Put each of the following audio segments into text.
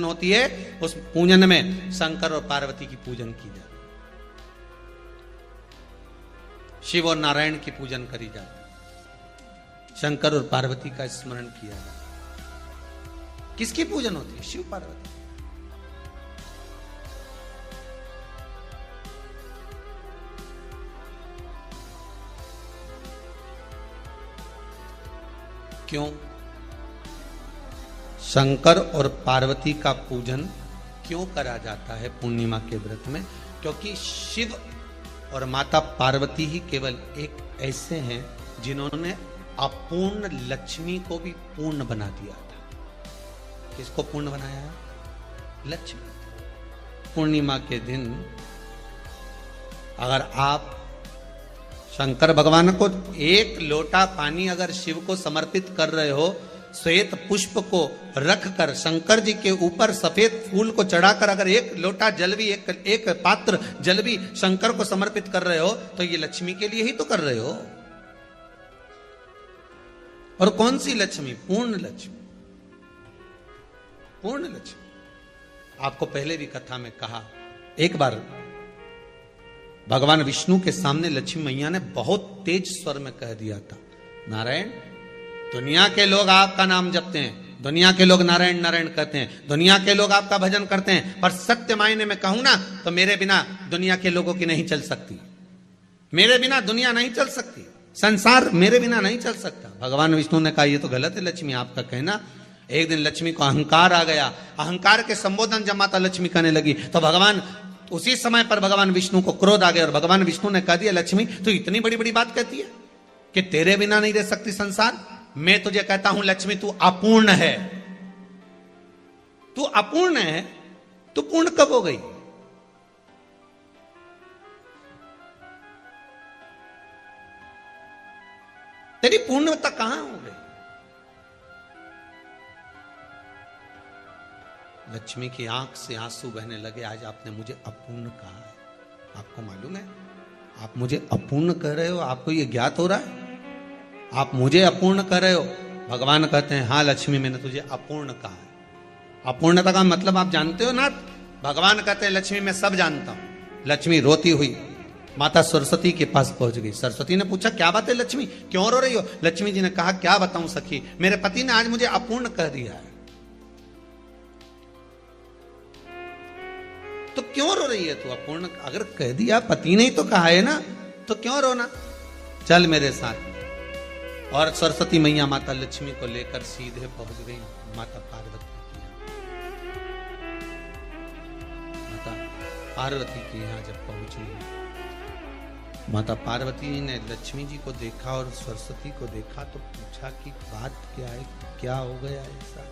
होती है, उस पूजन में शंकर और पार्वती की पूजन की जाती है, शिव और नारायण की पूजन करी जाती है, शंकर और पार्वती का स्मरण किया जाता है। किसकी पूजन होती है? शिव पार्वती। क्यों? शंकर और पार्वती का पूजन क्यों करा जाता है पूर्णिमा के व्रत में? क्योंकि शिव और माता पार्वती ही केवल एक ऐसे हैं जिन्होंने अपूर्ण लक्ष्मी को भी पूर्ण बना दिया था। किसको पूर्ण बनाया है? लक्ष्मी। पूर्णिमा के दिन अगर आप शंकर भगवान को एक लोटा पानी अगर शिव को समर्पित कर रहे हो, श्वेत पुष्प को रखकर शंकर जी के ऊपर सफेद फूल को चढ़ाकर अगर एक लोटा जल भी, एक पात्र जल भी शंकर को समर्पित कर रहे हो, तो ये लक्ष्मी के लिए ही तो कर रहे हो। और कौन सी लक्ष्मी? पूर्ण लक्ष्मी। पूर्ण लक्ष्मी। आपको पहले भी कथा में कहा, एक बार भगवान विष्णु के सामने लक्ष्मी मैया ने बहुत तेज स्वर में कह दिया था, नारायण, दुनिया के लोग आपका नाम जपते हैं, दुनिया के लोग नारायण नारायण कहते हैं, दुनिया के लोग आपका भजन करते हैं, पर सत्य मायने में कहूं ना तो मेरे बिना दुनिया के लोगों की नहीं चल सकती, मेरे बिना दुनिया नहीं चल सकती, संसार मेरे बिना नहीं चल सकता। भगवान विष्णु ने कहा, यह तो गलत है लक्ष्मी आपका कहना। एक दिन लक्ष्मी को अहंकार आ गया, अहंकार के संबोधन जब माता लक्ष्मी करने लगी तो भगवान, उसी समय पर भगवान विष्णु को क्रोध आ गया और भगवान विष्णु ने कह दिया, लक्ष्मी तू इतनी बड़ी बड़ी बात कहती है कि तेरे बिना नहीं रह सकती संसार। मैं तुझे कहता हूं लक्ष्मी, तू अपूर्ण है, तू अपूर्ण है, तू पूर्ण कब हो गई? तेरी पूर्णता कहां हो गई? लक्ष्मी की आंख से आंसू बहने लगे। आज आपने मुझे अपूर्ण कहा है, आपको मालूम है आप मुझे अपूर्ण कह रहे हो? आपको यह ज्ञात हो रहा है आप मुझे अपूर्ण कर रहे हो? भगवान कहते हैं, हाँ लक्ष्मी, मैंने तुझे अपूर्ण कहा है। अपूर्णता का मतलब आप जानते हो ना? भगवान कहते हैं, लक्ष्मी मैं सब जानता हूं। लक्ष्मी रोती हुई माता सरस्वती के पास पहुंच गई। सरस्वती ने पूछा, क्या बात है लक्ष्मी, क्यों रो रही हो? लक्ष्मी जी ने कहा, क्या बताऊं सखी, मेरे पति ने आज मुझे अपूर्ण कह दिया है। तो क्यों रो रही है तू? अपूर्ण अगर कह दिया, पति ने ही तो कहा है ना, तो क्यों रोना? चल मेरे साथ। और सरस्वती मैया माता लक्ष्मी को लेकर सीधे पहुंच गई माता पार्वती की यहाँ। माता पार्वती के यहाँ जब पहुंची, माता पार्वती ने लक्ष्मी जी को देखा और सरस्वती को देखा तो पूछा कि बात क्या है, क्या हो गया ऐसा,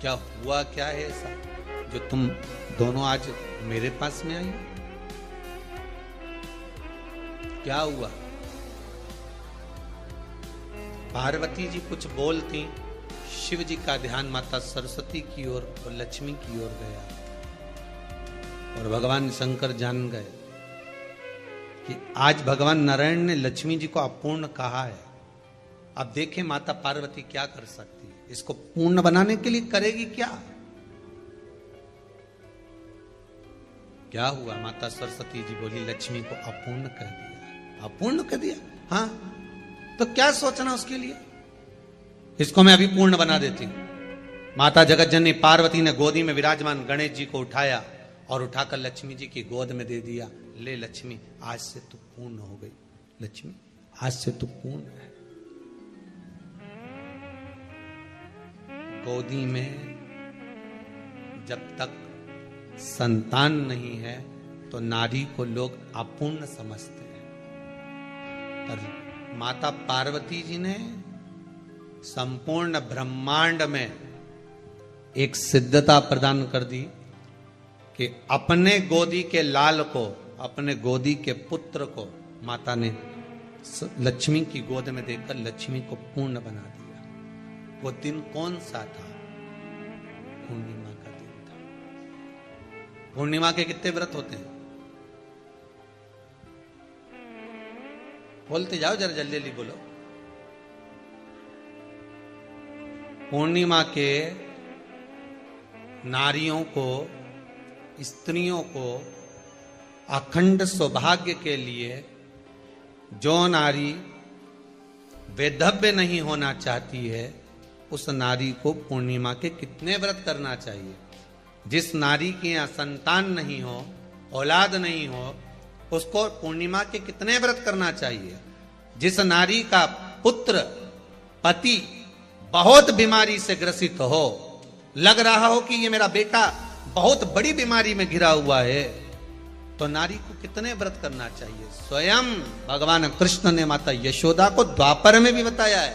क्या हुआ, क्या है ऐसा जो तुम दोनों आज मेरे पास में आई? क्या हुआ? पार्वती जी कुछ बोलती, शिव जी का ध्यान माता सरस्वती की ओर और लक्ष्मी की ओर गया और भगवान शंकर जान गए कि आज भगवान नारायण ने लक्ष्मी जी को अपूर्ण कहा है। अब देखें माता पार्वती क्या कर सकती है, इसको पूर्ण बनाने के लिए करेगी क्या? क्या हुआ? माता सरस्वती जी बोली, लक्ष्मी को अपूर्ण कह दिया। अपूर्ण कह दिया? हाँ, तो क्या सोचना उसके लिए, इसको मैं अभी पूर्ण बना देती हूं। माता जगत जननी पार्वती ने गोदी में विराजमान गणेश जी को उठाया और उठाकर लक्ष्मी जी की गोद में दे दिया। ले लक्ष्मी, आज से तू पूर्ण हो गई। लक्ष्मी, आज से तू पूर्ण है। गोदी में जब तक संतान नहीं है तो नारी को लोग अपूर्ण समझते हैं, पर माता पार्वती जी ने संपूर्ण ब्रह्मांड में एक सिद्धता प्रदान कर दी कि अपने गोदी के लाल को, अपने गोदी के पुत्र को माता ने लक्ष्मी की गोद में देकर लक्ष्मी को पूर्ण बना दिया। वो दिन कौन सा था? पूर्णिमा का दिन था। पूर्णिमा के कितने व्रत होते हैं? बोलते जाओ जरा, जल्दी जल्दी बोलो। पूर्णिमा के नारियों को, स्त्रियों को अखंड सौभाग्य के लिए जो नारी वैधव्य नहीं होना चाहती है, उस नारी को पूर्णिमा के कितने व्रत करना चाहिए। जिस नारी के यहाँ संतान नहीं हो, औलाद नहीं हो, उसको पूर्णिमा के कितने व्रत करना चाहिए। जिस नारी का पुत्र, पति बहुत बीमारी से ग्रसित हो, लग रहा हो कि ये मेरा बेटा बहुत बड़ी बीमारी में घिरा हुआ है, तो नारी को कितने व्रत करना चाहिए। स्वयं भगवान कृष्ण ने माता यशोदा को द्वापर में भी बताया है।